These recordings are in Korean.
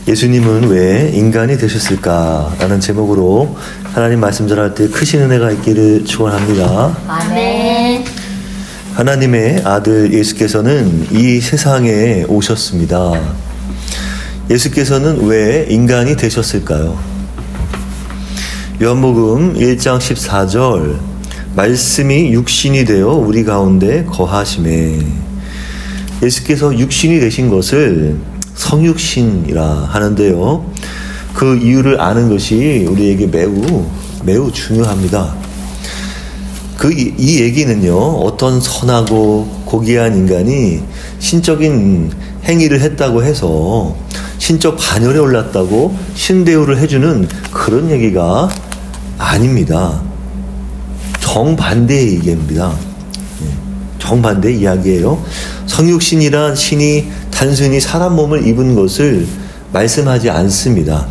예수님은 왜 인간이 되셨을까? 라는 제목으로 하나님 말씀 전할 때 크신 은혜가 있기를 축원합니다. 아멘. 하나님의 아들 예수께서는 이 세상에 오셨습니다. 예수께서는 왜 인간이 되셨을까요? 요한복음 1장 14절 말씀이 육신이 되어 우리 가운데 거하심에, 예수께서 육신이 되신 것을 성육신이라 하는데요, 그 이유를 아는 것이 우리에게 매우 중요합니다. 이 얘기는요, 어떤 선하고 고귀한 인간이 신적인 행위를 했다고 해서 신적 반열에 올랐다고 신대우를 해주는 그런 얘기가 아닙니다. 정반대의 얘기입니다. 정반대의 이야기예요. 성육신이란 신이 단순히 사람 몸을 입은 것을 말씀하지 않습니다.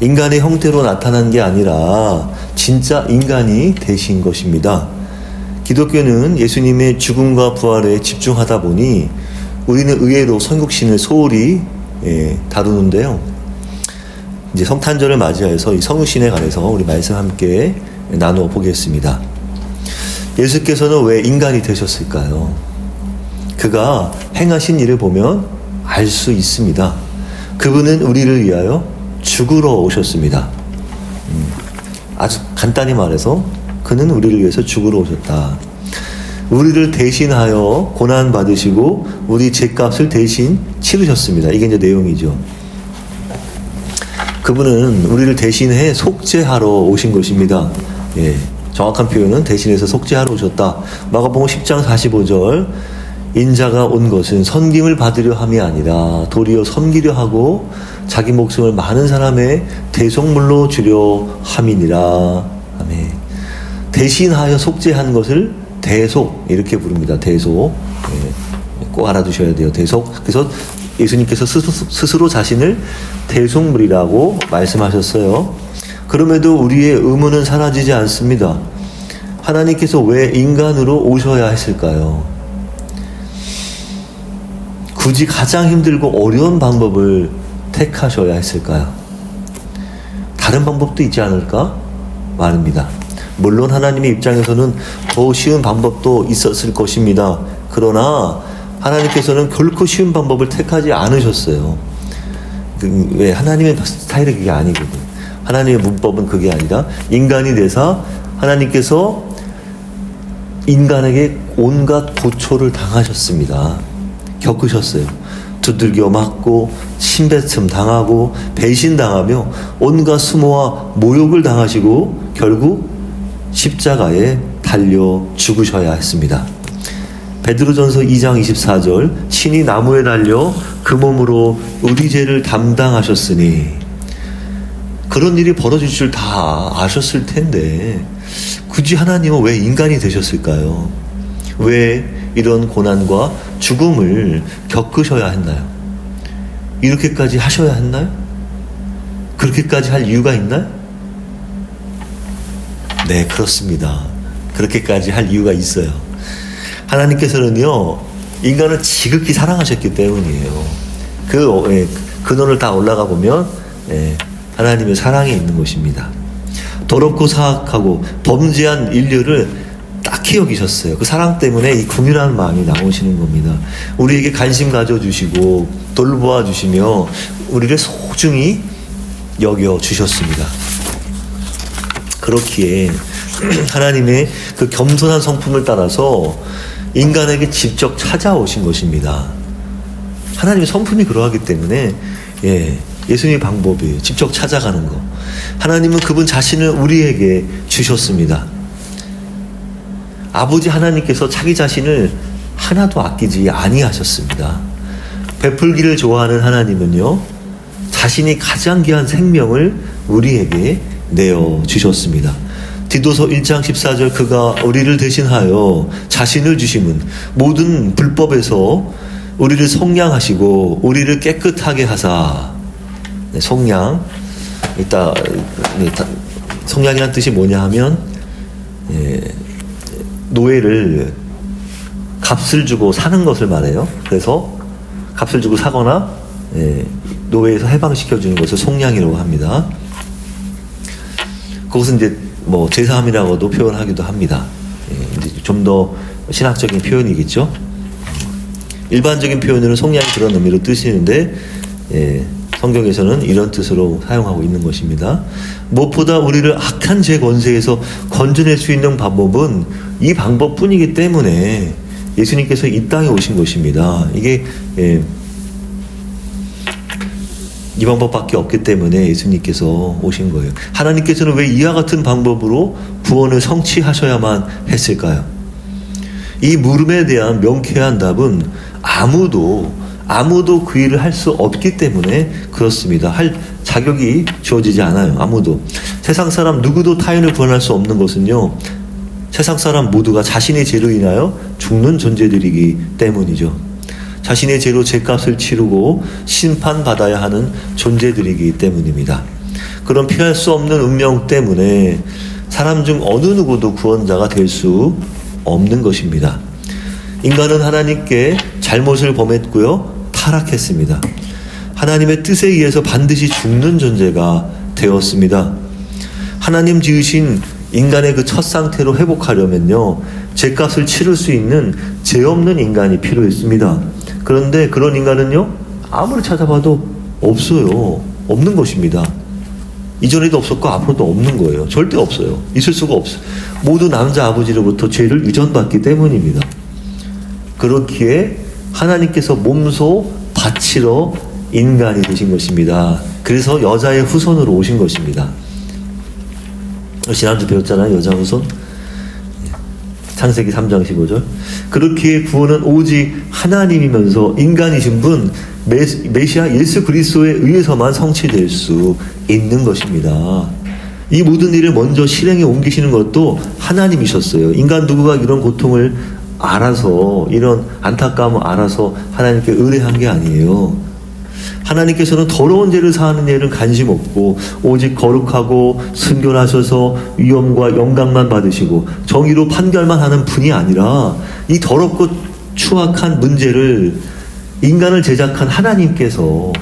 인간의 형태로 나타난 게 아니라 진짜 인간이 되신 것입니다. 기독교는 예수님의 죽음과 부활에 집중하다 보니 우리는 의외로 성육신을 소홀히 다루는데요. 이제 성탄절을 맞이해서 이 성육신에 관해서 우리 말씀 함께 나누어 보겠습니다. 예수께서는 왜 인간이 되셨을까요? 그가 행하신 일을 보면 알 수 있습니다. 그분은 우리를 위하여 죽으러 오셨습니다. 아주 간단히 말해서 그는 우리를 위해서 죽으러 오셨다. 우리를 대신하여 고난 받으시고 우리 죄값을 대신 치르셨습니다. 이게 이제 내용이죠. 그분은 우리를 대신해 속죄하러 오신 것입니다. 정확한 표현은 대신해서 속죄하러 오셨다. 마가복음 10장 45절 인자가 온 것은 섬김을 받으려 함이 아니라 도리어 섬기려 하고 자기 목숨을 많은 사람의 대속물로 주려 함이니라. 아멘. 대신하여 속죄한 것을 대속, 이렇게 부릅니다. 대속. 꼭 알아두셔야 돼요. 대속. 그래서 예수님께서 스스로 자신을 대속물이라고 말씀하셨어요. 그럼에도 우리의 의문은 사라지지 않습니다. 하나님께서 왜 인간으로 오셔야 했을까요? 굳이 가장 힘들고 어려운 방법을 택하셔야 했을까요? 다른 방법도 있지 않을까? 말입니다. 물론 하나님의 입장에서는 더 쉬운 방법도 있었을 것입니다. 그러나 하나님께서는 결코 쉬운 방법을 택하지 않으셨어요. 왜? 하나님의 스타일이 그게 아니거든. 하나님의 문법은 그게 아니라 인간이 되사 하나님께서 인간에게 온갖 고초를 당하셨습니다. 겪으셨어요. 두들겨 맞고 침뱉음 당하고 배신당하며 온갖 수모와 모욕을 당하시고 결국 십자가에 달려 죽으셔야 했습니다. 베드로전서 2장 24절 신이 나무에 달려 그 몸으로 우리 죄를 담당하셨으니, 그런 일이 벌어질 줄 다 아셨을 텐데 굳이 하나님은 왜 인간이 되셨을까요? 왜 이런 고난과 죽음을 겪으셔야 했나요? 이렇게까지 하셔야 했나요? 그렇게까지 할 이유가 있나요? 네, 그렇습니다. 그렇게까지 할 이유가 있어요. 하나님께서는요, 인간을 지극히 사랑하셨기 때문이에요. 그 근원을 다 올라가 보면 하나님의 사랑이 있는 것입니다. 더럽고 사악하고 범죄한 인류를 딱히 여기셨어요. 그 사랑 때문에 이 긍휼한 마음이 나오시는 겁니다. 우리에게 관심 가져주시고 돌보아 주시며 우리를 소중히 여겨주셨습니다. 그렇기에 하나님의 그 겸손한 성품을 따라서 인간에게 직접 찾아오신 것입니다. 하나님의 성품이 그러하기 때문에 예수님의 방법이에요. 직접 찾아가는 거. 하나님은 그분 자신을 우리에게 주셨습니다. 아버지 하나님께서 자기 자신을 하나도 아끼지 아니하셨습니다. 베풀기를 좋아하는 하나님은요, 자신이 가장 귀한 생명을 우리에게 내어주셨습니다. 디도서 1장 14절 그가 우리를 대신하여 자신을 주심은 모든 불법에서 우리를 속량하시고 우리를 깨끗하게 하사. 속량, 속량이란 뜻이 뭐냐 하면 노예를 값을 주고 사는 것을 말해요. 그래서 값을 주고 사거나 노예에서 해방시켜주는 것을 속량이라고 합니다. 그것은 이제 뭐 제사함이라고도 표현하기도 합니다. 좀 더 신학적인 표현이겠죠. 일반적인 표현으로는 속량이 그런 의미로 뜨시는데 성경에서는 이런 뜻으로 사용하고 있는 것입니다. 무엇보다 우리를 악한 죄 권세에서 건져낼 수 있는 방법은 이 방법뿐이기 때문에 예수님께서 이 땅에 오신 것입니다. 이게 이 방법밖에 없기 때문에 예수님께서 오신 거예요. 하나님께서는 왜 이와 같은 방법으로 구원을 성취하셔야만 했을까요? 이 물음에 대한 명쾌한 답은 아무도 그 일을 할 수 없기 때문에 그렇습니다. 할 자격이 주어지지 않아요. 아무도. 세상 사람 누구도 타인을 구원할 수 없는 것은요, 세상 사람 모두가 자신의 죄로 인하여 죽는 존재들이기 때문이죠. 자신의 죄로 죄값을 치르고 심판받아야 하는 존재들이기 때문입니다. 그런 피할 수 없는 운명 때문에 사람 중 어느 누구도 구원자가 될 수 없는 것입니다. 인간은 하나님께 잘못을 범했고요, 타락했습니다. 하나님의 뜻에 의해서 반드시 죽는 존재가 되었습니다. 하나님 지으신 인간의 그 첫 상태로 회복하려면요, 죄값을 치를 수 있는 죄 없는 인간이 필요했습니다. 그런데 그런 인간은요, 아무리 찾아봐도 없어요. 없는 것입니다. 이전에도 없었고 앞으로도 없는 거예요. 절대 없어요. 있을 수가 없어요. 모두 남자 아버지로부터 죄를 유전받기 때문입니다. 그렇기에 하나님께서 몸소 바치러 인간이 되신 것입니다. 그래서 여자의 후손으로 오신 것입니다. 지난주 배웠잖아요. 여자 후손. 창세기 3장 15절. 그렇기에 구원은 오직 하나님이면서 인간이신 분 메시아 예수 그리스도에 의해서만 성취될 수 있는 것입니다. 이 모든 일을 먼저 실행에 옮기시는 것도 하나님이셨어요. 인간 누구가 이런 고통을 알아서, 이런 안타까움을 알아서 하나님께 의뢰한 게 아니에요. 하나님께서는 더러운 죄를 사하는 일은 관심 없고 오직 거룩하고 순결하셔서 위엄과 영광만 받으시고 정의로 판결만 하는 분이 아니라 이 더럽고 추악한 문제를 인간을 제작한 하나님께서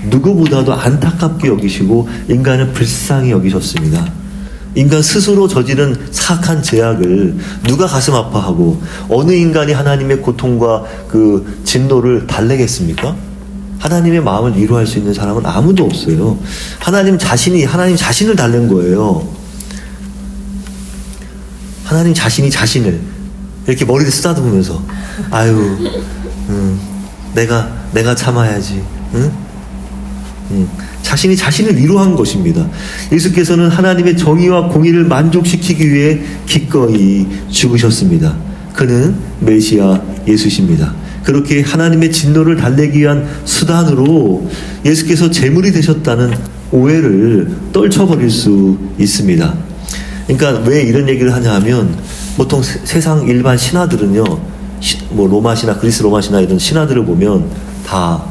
누구보다도 안타깝게 여기시고 인간을 불쌍히 여기셨습니다. 인간 스스로 저지른 사악한 죄악을 누가 가슴 아파하고 어느 인간이 하나님의 고통과 그 진노를 달래겠습니까? 하나님의 마음을 위로할 수 있는 사람은 아무도 없어요. 하나님 자신을 달랜 거예요. 하나님 자신이 자신을 이렇게 머리를 쓰다듬으면서 아유, 내가 참아야지. 자신이 자신을 위로한 것입니다. 예수께서는 하나님의 정의와 공의를 만족시키기 위해 기꺼이 죽으셨습니다. 그는 메시아 예수십니다. 그렇게 하나님의 진노를 달래기 위한 수단으로 예수께서 제물이 되셨다는 오해를 떨쳐버릴 수 있습니다. 그러니까 왜 이런 얘기를 하냐 하면 보통 세상 일반 신화들은요, 뭐 로마 신화, 그리스 로마 신화 이런 신화들을 보면 다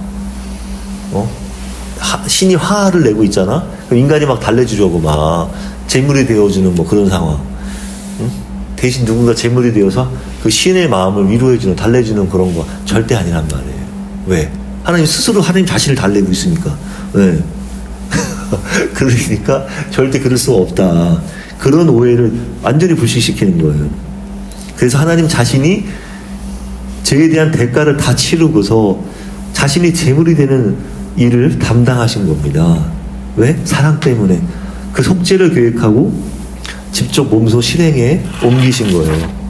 신이 화를 내고 있잖아. 그럼 인간이 막 달래주려고 막 제물이 되어주는 뭐 그런 상황. 대신 누군가 제물이 되어서 그 신의 마음을 위로해주는, 달래주는 그런 거 절대 아니란 말이에요. 왜? 하나님 스스로 하나님 자신을 달래고 있으니까. 왜? 그러니까 절대 그럴 수가 없다. 그런 오해를 완전히 불식시키는 거예요. 그래서 하나님 자신이 죄에 대한 대가를 다 치르고서 자신이 제물이 되는 일을 담당하신 겁니다. 왜? 사랑 때문에. 그 속죄를 계획하고 직접 몸소 실행에 옮기신 거예요.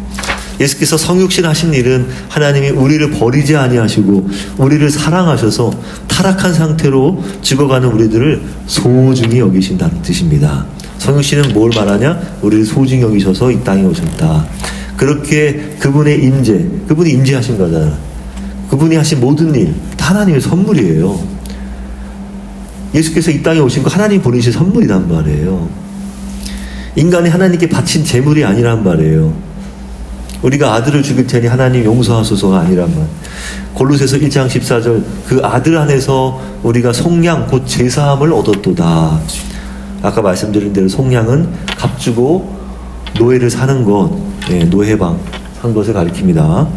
예수께서 성육신 하신 일은 하나님이 우리를 버리지 아니하시고 우리를 사랑하셔서 타락한 상태로 죽어가는 우리들을 소중히 여기신다는 뜻입니다. 성육신은 뭘 말하냐? 우리를 소중히 여기셔서 이 땅에 오셨다. 그렇게 그분이 임재하신 거잖아요. 그분이 하신 모든 일 다 하나님의 선물이에요. 예수께서 이 땅에 오신 거 하나님 보내신 선물이란 말이에요. 인간이 하나님께 바친 제물이 아니란 말이에요. 우리가 아들을 죽일 테니 하나님 용서하소서가 아니란 말. 골로새서 1장 14절 그 아들 안에서 우리가 속량 곧 제사함을 얻었도다. 아까 말씀드린 대로 속량은 값주고 노예를 사는 것, 노예방 한 것을 가리킵니다.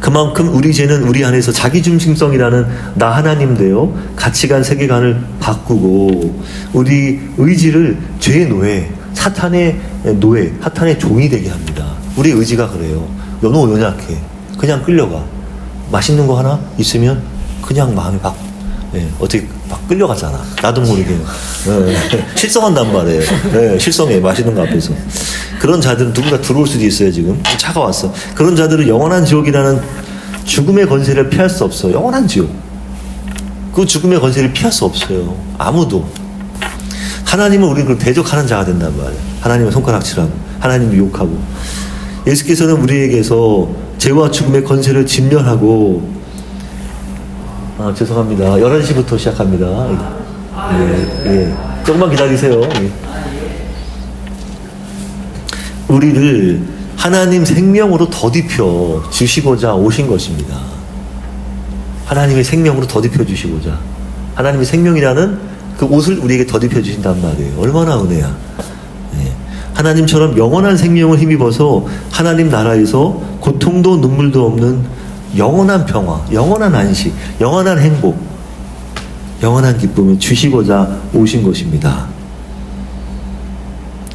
그만큼 우리 죄는 우리 안에서 자기중심성이라는 나 하나님 되어 가치관 세계관을 바꾸고 우리 의지를 죄의 노예, 사탄의 노예, 사탄의 종이 되게 합니다. 우리 의지가 그래요. 너무 연약해. 그냥 끌려가. 맛있는 거 하나 있으면 그냥 마음이 어떻게 막 끌려가잖아. 나도 모르게. 실성한단 말이에요. 실성해. 맛있는 거 앞에서. 그런 자들은 누군가 들어올 수도 있어요, 지금. 차가 왔어. 그런 자들은 영원한 지옥이라는 죽음의 권세를 피할 수 없어. 영원한 지옥. 그 죽음의 권세를 피할 수 없어요. 아무도. 하나님은 우리를 대적하는 자가 된단 말이에요. 하나님은 손가락질하고, 하나님을 욕하고. 예수께서는 우리에게서 죄와 죽음의 권세를 진멸하고, 죄송합니다. 11시부터 시작합니다. 예. 조금만 기다리세요. 예. 우리를 하나님 생명으로 덧입혀 주시고자 오신 것입니다. 하나님의 생명으로 덧입혀 주시고자. 하나님의 생명이라는 그 옷을 우리에게 덧입혀 주신단 말이에요. 얼마나 은혜야. 예. 하나님처럼 영원한 생명을 힘입어서 하나님 나라에서 고통도 눈물도 없는 영원한 평화, 영원한 안식, 영원한 행복, 영원한 기쁨을 주시고자 오신 것입니다.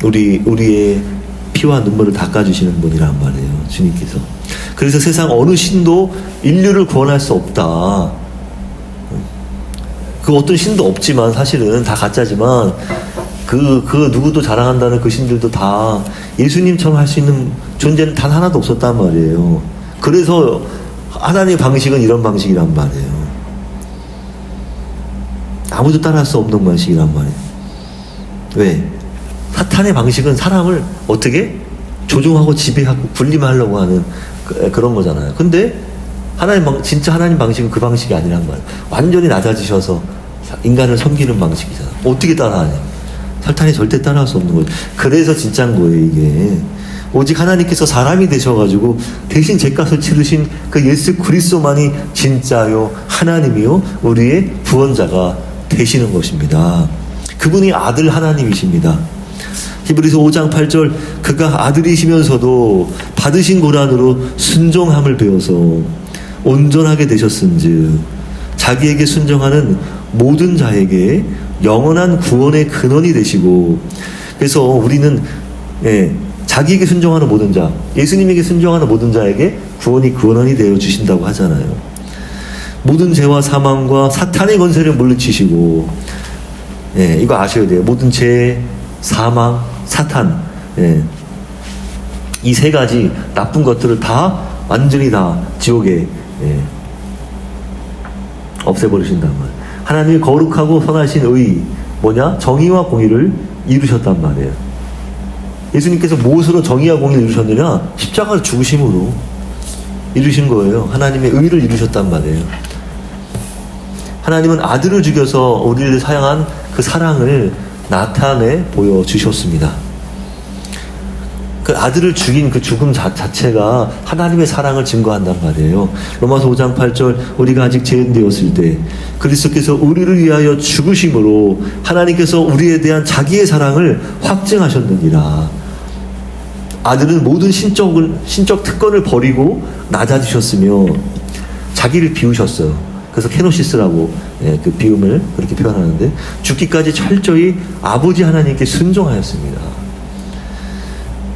우리의 피와 눈물을 닦아주시는 분이란 말이에요. 주님께서. 그래서 세상 어느 신도 인류를 구원할 수 없다. 그 어떤 신도 없지만 사실은 다 가짜지만 그 누구도 자랑한다는 그 신들도 다 예수님처럼 할 수 있는 존재는 단 하나도 없었단 말이에요. 그래서 하나님의 방식은 이런 방식이란 말이에요. 아무도 따라할 수 없는 방식이란 말이에요. 왜? 사탄의 방식은 사람을 어떻게 조종하고 지배하고 분림하려고 하는 그런 거잖아요. 근데 진짜 하나님 방식은 그 방식이 아니란 말이에요. 완전히 낮아지셔서 인간을 섬기는 방식이잖아. 어떻게 따라하냐? 사탄이 절대 따라할 수 없는 거죠. 그래서 진짜인 거예요, 이게. 오직 하나님께서 사람이 되셔가지고 대신 죄값을 치르신 그 예수 그리스도만이 진짜요 하나님이요 우리의 구원자가 되시는 것입니다. 그분이 아들 하나님이십니다. 히브리서 5장 8절 그가 아들이시면서도 받으신 고난으로 순종함을 배워서 온전하게 되셨은즉 자기에게 순종하는 모든 자에게 영원한 구원의 근원이 되시고. 그래서 우리는 자기에게 순종하는 모든 자, 예수님에게 순종하는 모든 자에게 구원이 근원이 되어 주신다고 하잖아요. 모든 죄와 사망과 사탄의 권세를 물리치시고, 이거 아셔야 돼요. 모든 죄, 사망, 사탄, 이 세 가지 나쁜 것들을 다 완전히 다 지옥에 없애버리신단 말이에요. 하나님이 거룩하고 선하신 의, 정의와 공의를 이루셨단 말이에요. 예수님께서 무엇으로 정의와 공의를 이루셨느냐? 십자가를 죽으심으로 이루신 거예요. 하나님의 의를 이루셨단 말이에요. 하나님은 아들을 죽여서 우리를 사랑한 그 사랑을 나타내 보여주셨습니다. 그 아들을 죽인 그 죽음 자체가 하나님의 사랑을 증거한단 말이에요. 로마서 5장 8절 우리가 아직 죄인 되었을 때 그리스도께서 우리를 위하여 죽으심으로 하나님께서 우리에 대한 자기의 사랑을 확증하셨느니라. 아들은 모든 신적 특권을 버리고 낮아지셨으며 자기를 비우셨어요. 그래서 케노시스라고 그 비움을 그렇게 표현하는데 죽기까지 철저히 아버지 하나님께 순종하였습니다.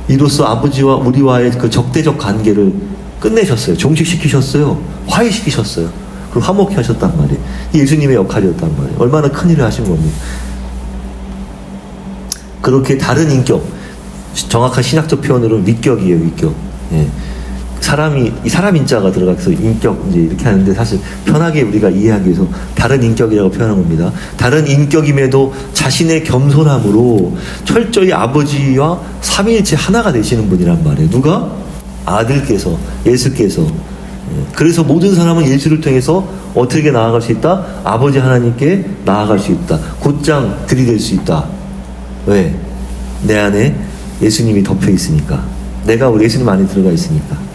이로써 아버지와 우리와의 그 적대적 관계를 끝내셨어요. 종식시키셨어요. 화해시키셨어요. 그리고 화목케 하셨단 말이에요. 예수님의 역할이었단 말이에요. 얼마나 큰 일을 하신 겁니까? 그렇게 다른 인격, 정확한 신학적 표현으로 위격이에요, 위격. 사람 인자가 들어가서 인격, 이렇게 하는데 사실 편하게 우리가 이해하기 위해서 다른 인격이라고 표현한 겁니다. 다른 인격임에도 자신의 겸손함으로 철저히 아버지와 삼위일체 하나가 되시는 분이란 말이에요. 누가? 아들께서, 예수께서. 그래서 모든 사람은 예수를 통해서 어떻게 나아갈 수 있다? 아버지 하나님께 나아갈 수 있다. 곧장 들이댈 수 있다. 왜? 내 안에 예수님이 덮여 있으니까. 내가 우리 예수님 안에 들어가 있으니까.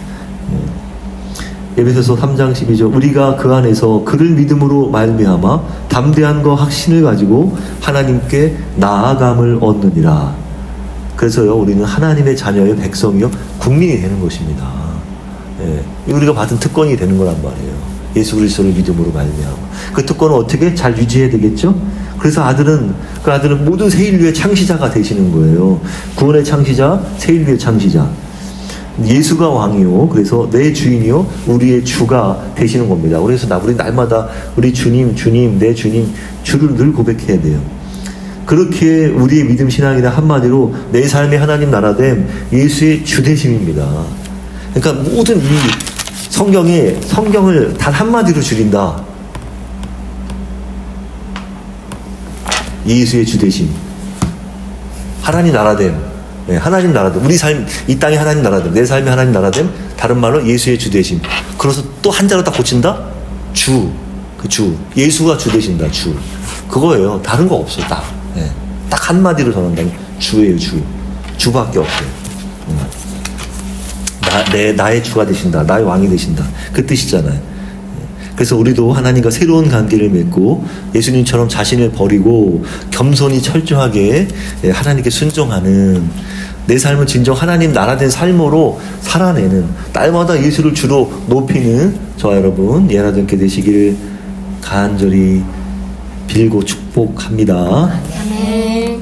에베소서 3장 12절 우리가 그 안에서 그를 믿음으로 말미암아 담대함과 확신을 가지고 하나님께 나아감을 얻느니라. 그래서요 우리는 하나님의 자녀의 백성이요 국민이 되는 것입니다. 우리가 받은 특권이 되는 거란 말이에요. 예수 그리스도를 믿음으로 말미암아. 그 특권은 어떻게 잘 유지해야 되겠죠? 그래서 그 아들은 모든 새 인류의 창시자가 되시는 거예요. 구원의 창시자, 새 인류의 창시자. 예수가 왕이요. 그래서 내 주인이요. 우리의 주가 되시는 겁니다. 그래서 우리 날마다 우리 주님, 내 주님, 주를 늘 고백해야 돼요. 그렇게 우리의 믿음 신앙이란 한마디로 내 삶의 하나님 나라됨, 예수의 주되심입니다. 그러니까 모든 이 성경을 단 한마디로 줄인다. 예수의 주되심. 하나님 나라됨. 하나님 나라됨. 우리 삶, 이 땅이 하나님 나라됨. 내 삶이 하나님 나라됨. 다른 말로 예수의 주되심. 그래서 또 한자로 딱 고친다? 주. 그 주. 예수가 주되신다. 주. 그거예요. 다른 거 없어. 딱. 딱 한마디로 전한다면 주예요. 주. 주밖에 없어요. 나의 주가 되신다. 나의 왕이 되신다. 그 뜻이잖아요. 그래서 우리도 하나님과 새로운 관계를 맺고 예수님처럼 자신을 버리고 겸손히 철저하게 하나님께 순종하는 내 삶은 진정 하나님 나라된 삶으로 살아내는 날마다 예수를 주로 높이는 저와 여러분 예나전께 되시기를 간절히 빌고 축복합니다. 아멘.